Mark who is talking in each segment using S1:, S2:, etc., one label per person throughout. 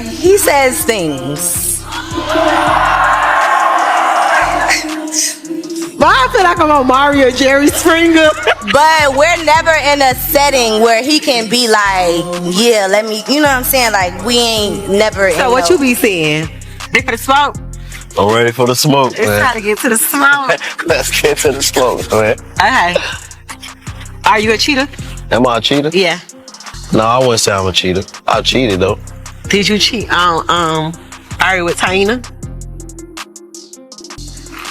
S1: He says things.
S2: Why I feel like I'm on Mario Jerry Springer.
S1: But we're never in a setting where he can be like, yeah, let me, you know what I'm saying? Like, we ain't never.
S2: So what you be saying? Ready for the smoke?
S3: I'm ready for the smoke,
S2: It's
S3: man.
S2: time to get to the smoke.
S3: Let's get to the smoke, man.
S2: Okay. Are you a cheater?
S3: Am I a cheater?
S2: Yeah.
S3: No, I wouldn't say I'm a cheater. I cheated though.
S2: Did you cheat on Ari with Taina?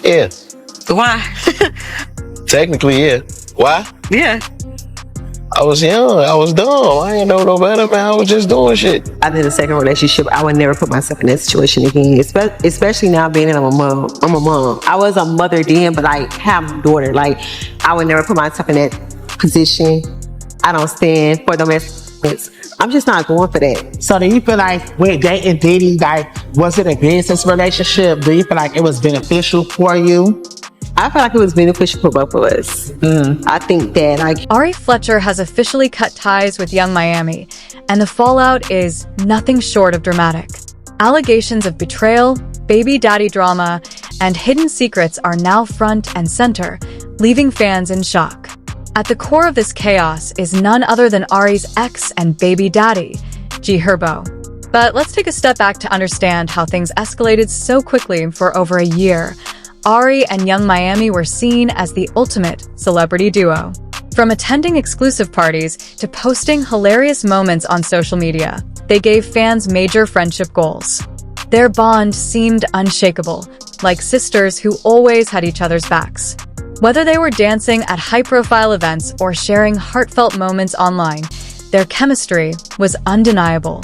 S3: Yeah.
S2: Why?
S3: Technically, yeah. Why?
S2: Yeah.
S3: I was young. I was dumb. I ain't know no better, man. I was just doing shit.
S2: I've in a second relationship. I would never put myself in that situation again. Especially now being that I'm a mom. I was a mother then, but like have a daughter. Like I would never put myself in that position. I don't stand for domestic. I'm just not going for that.
S4: So do you feel like with dating Diddy, like, was it a business relationship? Do you feel like it was beneficial for you?
S2: I feel like it was beneficial for both of us. I think that like
S5: Ari Fletcher has officially cut ties with Young Miami, and the fallout is nothing short of dramatic. Allegations of betrayal, baby daddy drama, and hidden secrets are now front and center, leaving fans in shock. At the core of this chaos is none other than Ari's ex and baby daddy, G Herbo. But let's take a step back to understand how things escalated so quickly for over a year. Ari and Young Miami were seen as the ultimate celebrity duo. From attending exclusive parties to posting hilarious moments on social media, they gave fans major friendship goals. Their bond seemed unshakable, like sisters who always had each other's backs. Whether they were dancing at high-profile events or sharing heartfelt moments online, their chemistry was undeniable.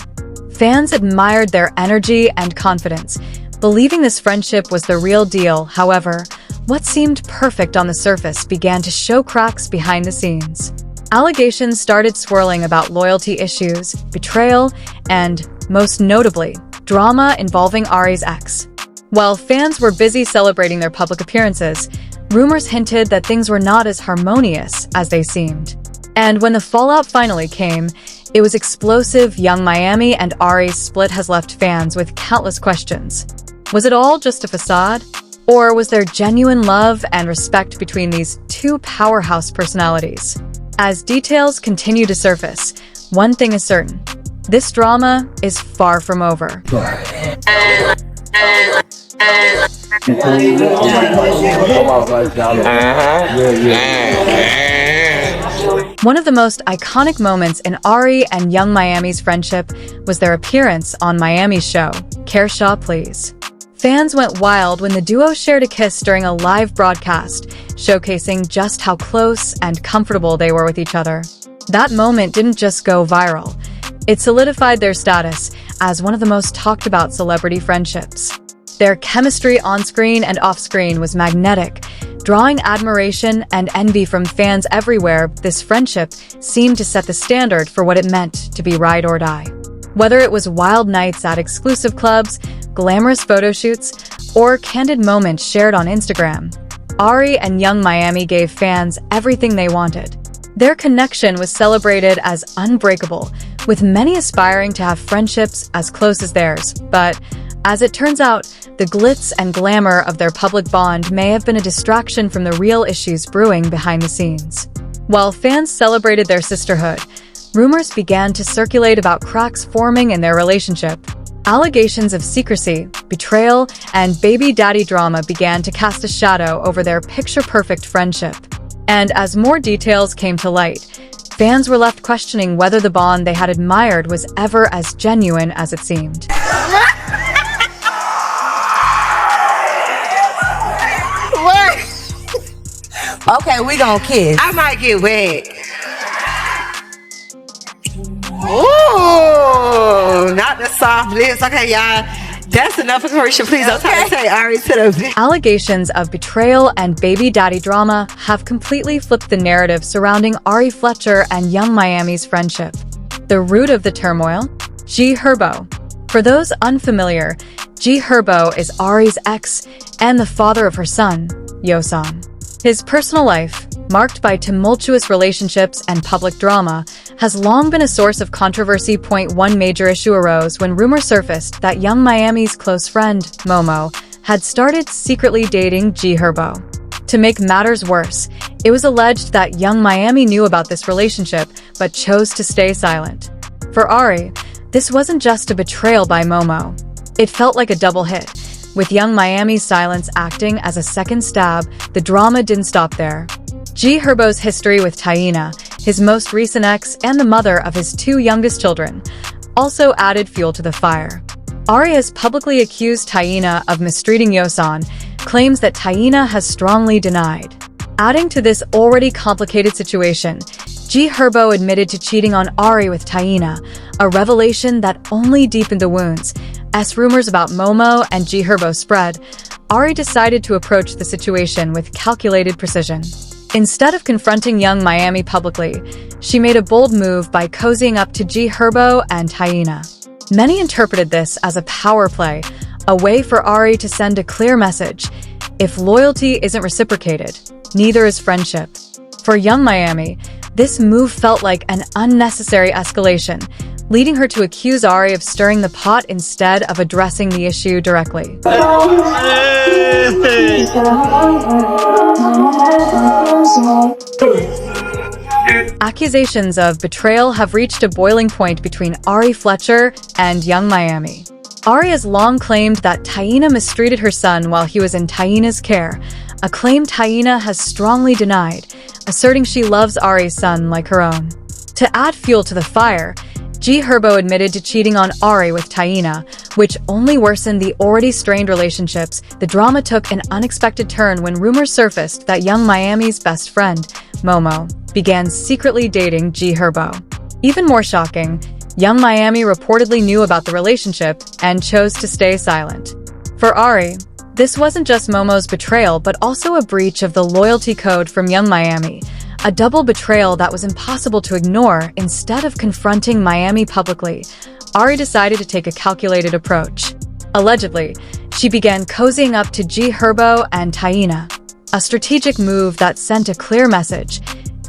S5: Fans admired their energy and confidence, believing this friendship was the real deal. However, what seemed perfect on the surface began to show cracks behind the scenes. Allegations started swirling about loyalty issues, betrayal, and, most notably, drama involving Ari's ex. While fans were busy celebrating their public appearances, rumors hinted that things were not as harmonious as they seemed. And when the fallout finally came, it was explosive. Young Miami and Ari's split has left fans with countless questions. Was it all just a facade? Or was there genuine love and respect between these two powerhouse personalities? As details continue to surface, one thing is certain: this drama is far from over. One of the most iconic moments in Ari and Young Miami's friendship was their appearance on Miami's show, Kershaw Please. Fans went wild when the duo shared a kiss during a live broadcast, showcasing just how close and comfortable they were with each other. That moment didn't just go viral. It solidified their status as one of the most talked about celebrity friendships. Their chemistry on-screen and off-screen was magnetic, drawing admiration and envy from fans everywhere. This friendship seemed to set the standard for what it meant to be ride or die. Whether it was wild nights at exclusive clubs, glamorous photo shoots, or candid moments shared on Instagram, Ari and Young Miami gave fans everything they wanted. Their connection was celebrated as unbreakable, with many aspiring to have friendships as close as theirs. But as it turns out, the glitz and glamour of their public bond may have been a distraction from the real issues brewing behind the scenes. While fans celebrated their sisterhood, rumors began to circulate about cracks forming in their relationship. Allegations of secrecy, betrayal, and baby daddy drama began to cast a shadow over their picture-perfect friendship. And as more details came to light, fans were left questioning whether the bond they had admired was ever as genuine as it seemed.
S1: Okay, we gonna kiss.
S2: I might get wet. Ooh, not the soft lips. Okay, y'all. That's enough for commercial. Please don't try to say Ari to the...
S5: Allegations of betrayal and baby daddy drama have completely flipped the narrative surrounding Ari Fletcher and Young Miami's friendship. The root of the turmoil? G Herbo. For those unfamiliar, G Herbo is Ari's ex and the father of her son, Yosan. His personal life, marked by tumultuous relationships and public drama, has long been a source of controversy. One major issue arose when rumors surfaced that Young Miami's close friend, Momo, had started secretly dating G Herbo. To make matters worse, it was alleged that Young Miami knew about this relationship but chose to stay silent. For Ari, this wasn't just a betrayal by Momo. It felt like a double hit. With Young Miami's silence acting as a second stab, the drama didn't stop there. G Herbo's history with Taina, his most recent ex and the mother of his two youngest children, also added fuel to the fire. Ari has publicly accused Taina of mistreating Yosan, claims that Taina has strongly denied. Adding to this already complicated situation, G Herbo admitted to cheating on Ari with Taina, a revelation that only deepened the wounds. As rumors about Momo and G Herbo spread, Ari decided to approach the situation with calculated precision. Instead of confronting Young Miami publicly, she made a bold move by cozying up to G Herbo and Taina. Many interpreted this as a power play, a way for Ari to send a clear message. If loyalty isn't reciprocated, neither is friendship. For Young Miami, this move felt like an unnecessary escalation, leading her to accuse Ari of stirring the pot instead of addressing the issue directly. Accusations of betrayal have reached a boiling point between Ari Fletcher and Young Miami. Ari has long claimed that Taina mistreated her son while he was in Taina's care, a claim Taina has strongly denied, asserting she loves Ari's son like her own. To add fuel to the fire, G Herbo admitted to cheating on Ari with Taina, which only worsened the already strained relationships. The drama took an unexpected turn when rumors surfaced that Young Miami's best friend, Momo, began secretly dating G Herbo. Even more shocking, Young Miami reportedly knew about the relationship and chose to stay silent. For Ari, this wasn't just Momo's betrayal but also a breach of the loyalty code from Young Miami, a double betrayal that was impossible to ignore. Instead of confronting Miami publicly, Ari decided to take a calculated approach. Allegedly, she began cozying up to G Herbo and Taina, a strategic move that sent a clear message.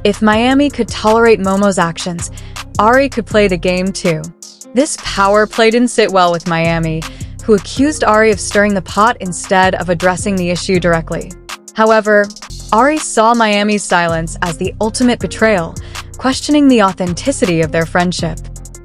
S5: If Miami could tolerate Momo's actions, Ari could play the game too. This power play didn't sit well with Miami, who accused Ari of stirring the pot instead of addressing the issue directly. However, Ari saw Miami's silence as the ultimate betrayal, questioning the authenticity of their friendship.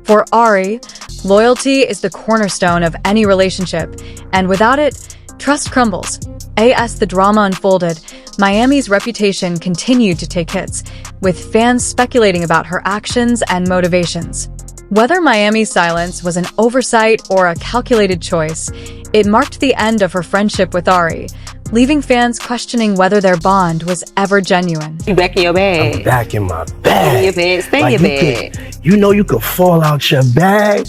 S5: For Ari, loyalty is the cornerstone of any relationship, and without it, trust crumbles. As the drama unfolded, Miami's reputation continued to take hits, with fans speculating about her actions and motivations. Whether Miami's silence was an oversight or a calculated choice, it marked the end of her friendship with Ari, leaving fans questioning whether their bond was ever genuine.
S2: You back in your bag.
S3: I'm back in my
S2: Stay
S3: bag.
S2: in your bed. Stay in your bed.
S3: You know you could fall out your bag,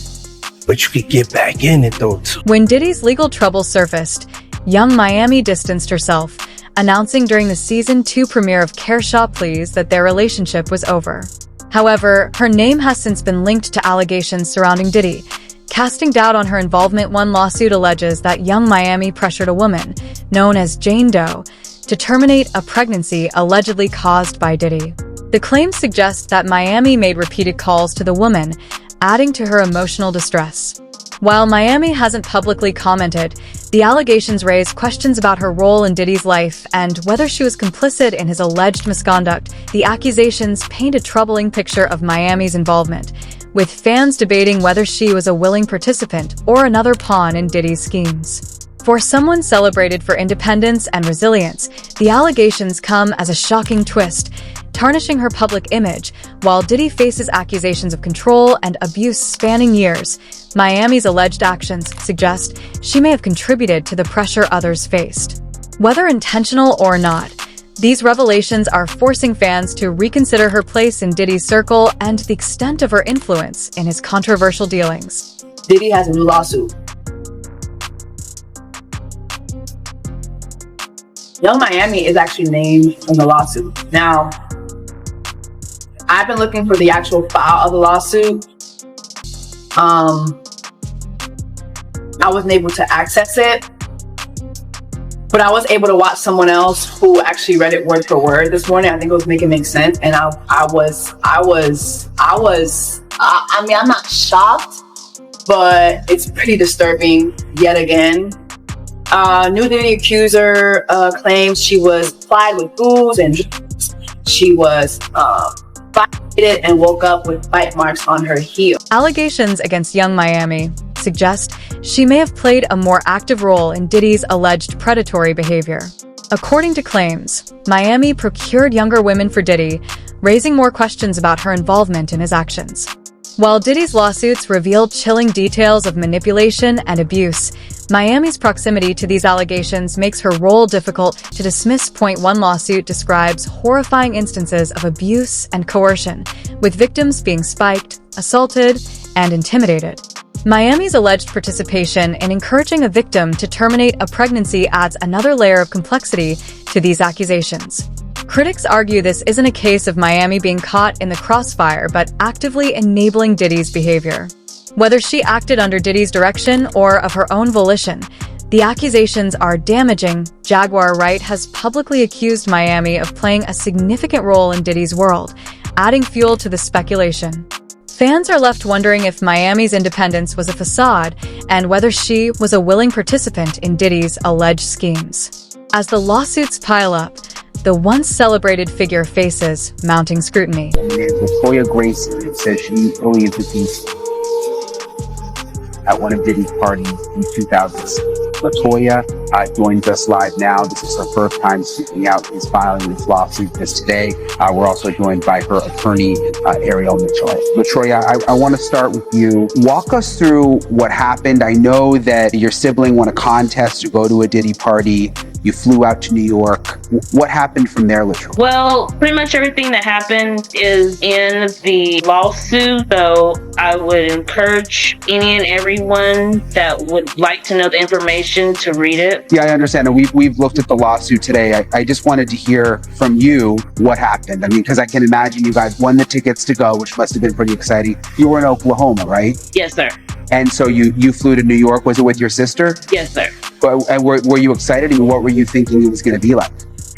S3: but you could get back in it though too.
S5: When Diddy's legal troubles surfaced, Young Miami distanced herself, announcing during the Season 2 premiere of Kershaw Please that their relationship was over. However, her name has since been linked to allegations surrounding Diddy, casting doubt on her involvement. One lawsuit alleges that Young Miami pressured a woman, known as Jane Doe, to terminate a pregnancy allegedly caused by Diddy. The claims suggest that Miami made repeated calls to the woman, adding to her emotional distress. While Miami hasn't publicly commented, the allegations raise questions about her role in Diddy's life and whether she was complicit in his alleged misconduct. The accusations paint a troubling picture of Miami's involvement, with fans debating whether she was a willing participant or another pawn in Diddy's schemes. For someone celebrated for independence and resilience, the allegations come as a shocking twist, tarnishing her public image. While Diddy faces accusations of control and abuse spanning years, Miami's alleged actions suggest she may have contributed to the pressure others faced. Whether intentional or not, these revelations are forcing fans to reconsider her place in Diddy's circle and the extent of her influence in his controversial dealings.
S6: Diddy has a new lawsuit. Young Miami is actually named in the lawsuit. Now, I've been looking for the actual file of the lawsuit. I wasn't able to access it. but I was able to watch someone else who actually read it word for word this morning. I think it was making make sense, and I mean, I'm not shocked, but it's pretty disturbing yet again. New Diddy accuser claims she was plied with booze and she was violated and woke up with bite marks on her heel.
S5: Allegations against Young Miami suggest she may have played a more active role in Diddy's alleged predatory behavior. According to claims, Miami procured younger women for Diddy, raising more questions about her involvement in his actions. While Diddy's lawsuits reveal chilling details of manipulation and abuse, Miami's proximity to these allegations makes her role difficult to dismiss. One lawsuit describes horrifying instances of abuse and coercion, with victims being spiked, assaulted, and intimidated. Miami's alleged participation in encouraging a victim to terminate a pregnancy adds another layer of complexity to these accusations. Critics argue this isn't a case of Miami being caught in the crossfire, but actively enabling Diddy's behavior. Whether she acted under Diddy's direction or of her own volition, the accusations are damaging. Jaguar Wright has publicly accused Miami of playing a significant role in Diddy's world, adding fuel to the speculation. Fans are left wondering if Miami's independence was a facade and whether she was a willing participant in Diddy's alleged schemes. As the lawsuits pile up, the once celebrated figure faces mounting scrutiny.
S7: Latoya Grayson says she believes that these at one of Diddy's parties in 2006. Latoya joins us live now. This is her first time speaking out. She's filing this lawsuit this today. We're also joined by her attorney, Ariel Mitchell. Latoya, I want to start with you. Walk us through what happened. I know that your sibling won a contest to go to a Diddy party. You flew out to New York. What happened from there, literally?
S8: Well, pretty much everything that happened is in the lawsuit. So I would encourage any and everyone that would like to know the information to read it.
S7: Yeah, I understand. We've looked at the lawsuit today. I just wanted to hear from you what happened. I mean, because I can imagine you guys won the tickets to go, which must have been pretty exciting. You were in Oklahoma, right?
S8: Yes, sir.
S7: And so you flew to New York. Was it with your sister?
S8: Yes, sir.
S7: And were you excited? And what were you thinking it was going to be like?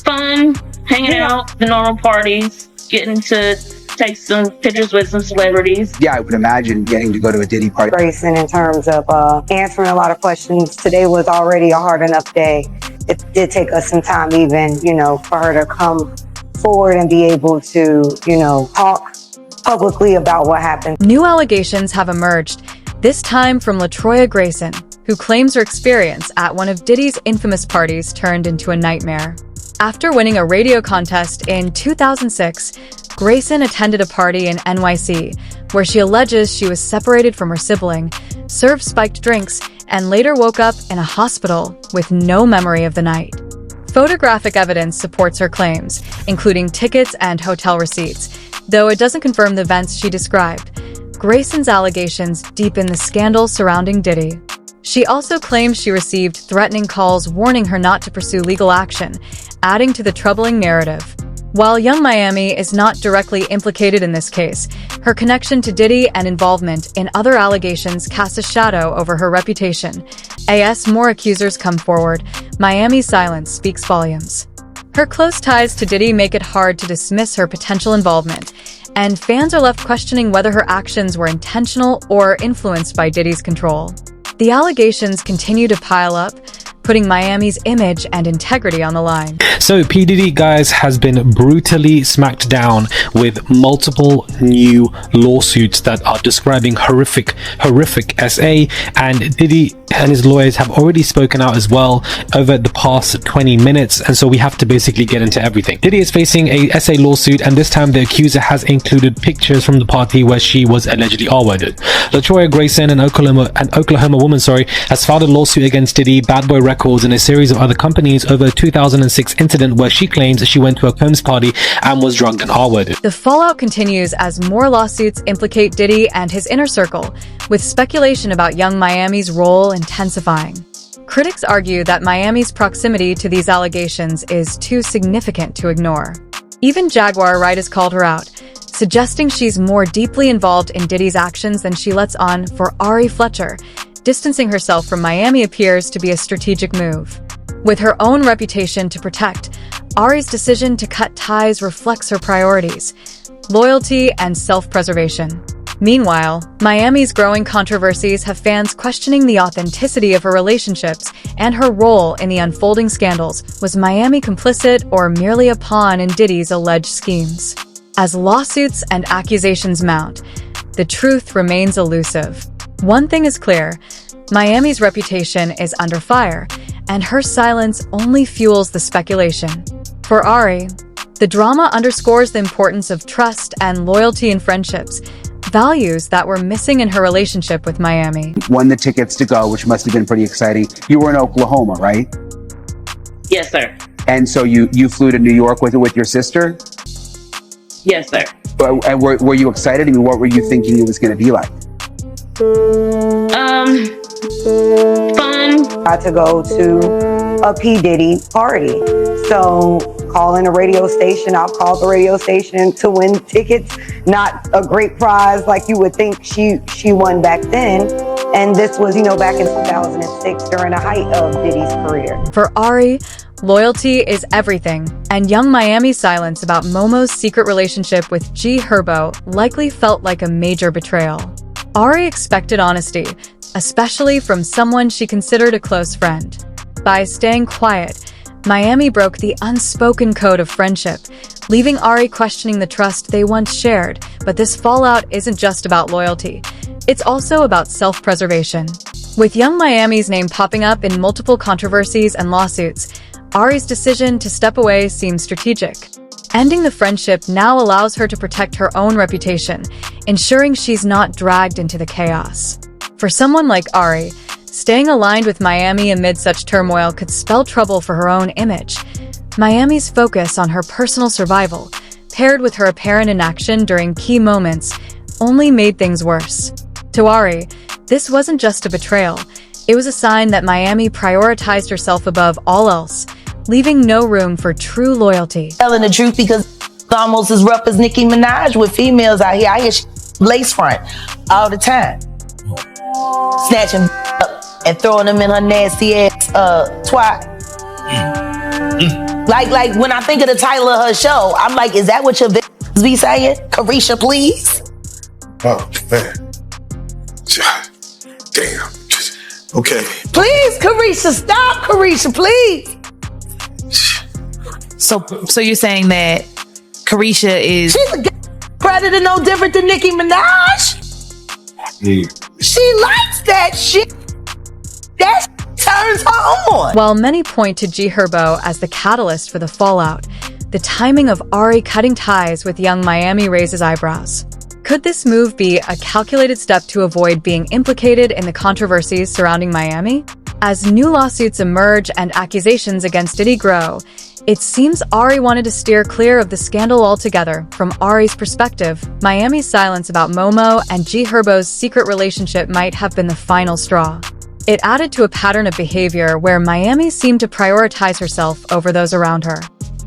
S8: Fun, hanging out, the normal parties, getting to take some pictures with some celebrities.
S7: Yeah, I would imagine getting to go to a Diddy party.
S9: Grayson, in terms of answering a lot of questions, today was already a hard enough day. It did take us some time even, for her to come forward and be able to, talk publicly about what happened.
S5: New allegations have emerged, this time from Latoya Grayson, who claims her experience at one of Diddy's infamous parties turned into a nightmare. After winning a radio contest in 2006, Grayson attended a party in NYC, where she alleges she was separated from her sibling, served spiked drinks, and later woke up in a hospital with no memory of the night. Photographic evidence supports her claims, including tickets and hotel receipts, though it doesn't confirm the events she described. Grayson's allegations deepen the scandal surrounding Diddy. She also claims she received threatening calls warning her not to pursue legal action, adding to the troubling narrative. While Young Miami is not directly implicated in this case, her connection to Diddy and involvement in other allegations casts a shadow over her reputation. As more accusers come forward, Miami's silence speaks volumes. Her close ties to Diddy make it hard to dismiss her potential involvement, and fans are left questioning whether her actions were intentional or influenced by Diddy's control. The allegations continue to pile up, putting Miami's image and integrity on the line.
S10: So P. Diddy, guys, has been brutally smacked down with multiple new lawsuits that are describing horrific SA, and Diddy and his lawyers have already spoken out as well over the past 20 minutes, and so we have to basically get into everything. Diddy is facing a SA lawsuit, and this time the accuser has included pictures from the party where she was allegedly R-worded. Latoya Grayson, an Oklahoma woman, has filed a lawsuit against Diddy, Bad Boy Records, and a series of other companies over a 2006 incident where she claims she went to a Combs party and was drugged and R-worded.
S5: The fallout continues as more lawsuits implicate Diddy and his inner circle, with speculation about Young Miami's role intensifying. Critics argue that Miami's proximity to these allegations is too significant to ignore. Even Jaguar Wright has called her out, suggesting she's more deeply involved in Diddy's actions than she lets on. For Ari Fletcher, distancing herself from Miami appears to be a strategic move. With her own reputation to protect, Ari's decision to cut ties reflects her priorities: loyalty and self-preservation. Meanwhile, Miami's growing controversies have fans questioning the authenticity of her relationships and her role in the unfolding scandals. Was Miami complicit or merely a pawn in Diddy's alleged schemes? As lawsuits and accusations mount, the truth remains elusive. One thing is clear: Miami's reputation is under fire, and her silence only fuels the speculation. For Ari, the drama underscores the importance of trust and loyalty in friendships, values that were missing in her relationship with Miami.
S7: Won the tickets to go, which must have been pretty exciting. You were in Oklahoma, right?
S8: Yes, sir.
S7: And so you flew to New York with your sister?
S8: Yes, sir.
S7: And were you excited? I mean, what were you thinking it was going to be like?
S8: Fun.
S9: Got to go to a P. Diddy party. So calling a radio station, I'll call the radio station to win tickets. Not a great prize like you would think she won back then. And this was, back in 2006 during the height of Diddy's career.
S5: For Ari, loyalty is everything, and Young Miami's silence about Momo's secret relationship with G Herbo likely felt like a major betrayal. Ari expected honesty, especially from someone she considered a close friend. By staying quiet, Miami broke the unspoken code of friendship, leaving Ari questioning the trust they once shared. But this fallout isn't just about loyalty. It's also about self-preservation. With Young Miami's name popping up in multiple controversies and lawsuits, Ari's decision to step away seems strategic. Ending the friendship now allows her to protect her own reputation, ensuring she's not dragged into the chaos. For someone like Ari, staying aligned with Miami amid such turmoil could spell trouble for her own image. Miami's focus on her personal survival, paired with her apparent inaction during key moments, only made things worse. To Ari, this wasn't just a betrayal. It was a sign that Miami prioritized herself above all else, leaving no room for true loyalty.
S11: Telling the truth, because it's almost as rough as Nicki Minaj with females out here. I hear lace front all the time. Snatching up and throwing them in her nasty ass twat. Like when I think of the title of her show, I'm like, is that what your bitches be saying? Carisha, please?
S12: Oh, man. Damn. Okay.
S11: Please, Carisha, stop, Carisha, please.
S13: So you're saying that Carisha is...
S11: She's a predator no different than Nicki Minaj?
S12: Yeah.
S11: She likes that shit. That turns her on.
S5: While many point to G Herbo as the catalyst for the fallout, the timing of Ari cutting ties with Young Miami raises eyebrows. Could this move be a calculated step to avoid being implicated in the controversies surrounding Miami? As new lawsuits emerge and accusations against Diddy grow, it seems Ari wanted to steer clear of the scandal altogether. From Ari's perspective, Miami's silence about Momo and G Herbo's secret relationship might have been the final straw. It added to a pattern of behavior where Miami seemed to prioritize herself over those around her.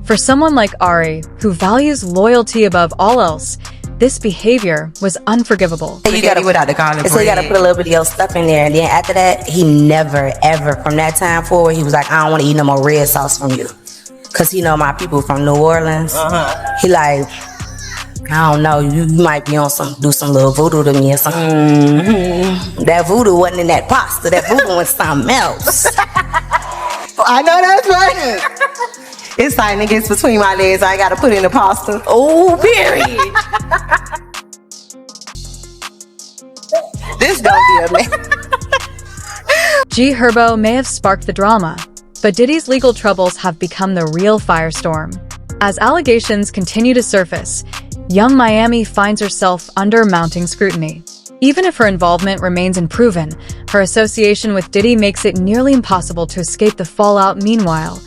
S5: For someone like Ari, who values loyalty above all else, this behavior was unforgivable.
S1: You gotta without the condom. So you gotta put a little bit of your stuff in there, and then after that, he never, ever, from that time forward, he was like, I don't want to eat no more red sauce from you. Cause my people from New Orleans, he like, I don't know, you might be on do some little voodoo to me or something. That voodoo wasn't in that pasta, that voodoo was something else.
S2: I know that's right. It's like it gets between my legs. I gotta put in the pasta.
S1: Oh, period.
S2: This don't be a mess.
S5: G Herbo may have sparked the drama, but Diddy's legal troubles have become the real firestorm. As allegations continue to surface, Young Miami finds herself under mounting scrutiny. Even if her involvement remains unproven, her association with Diddy makes it nearly impossible to escape the fallout. Meanwhile,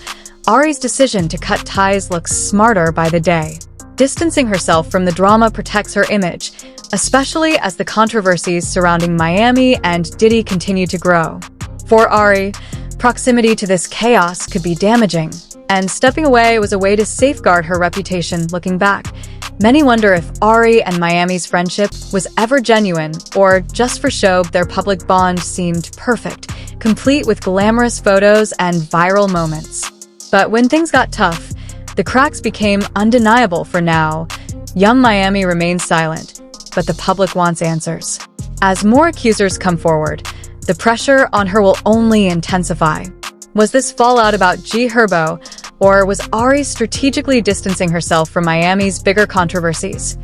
S5: Ari's decision to cut ties looks smarter by the day. Distancing herself from the drama protects her image, especially as the controversies surrounding Miami and Diddy continue to grow. For Ari, proximity to this chaos could be damaging, and stepping away was a way to safeguard her reputation. Looking back, many wonder if Ari and Miami's friendship was ever genuine or just for show. Their public bond seemed perfect, complete with glamorous photos and viral moments. But when things got tough, the cracks became undeniable for now. Young Miami remains silent, but the public wants answers. As more accusers come forward, the pressure on her will only intensify. Was this fallout about G Herbo, or was Ari strategically distancing herself from Miami's bigger controversies?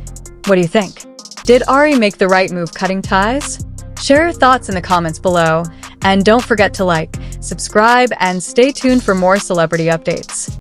S5: What do you think? Did Ari make the right move cutting ties? Share your thoughts in the comments below, and don't forget to like, subscribe, and stay tuned for more celebrity updates.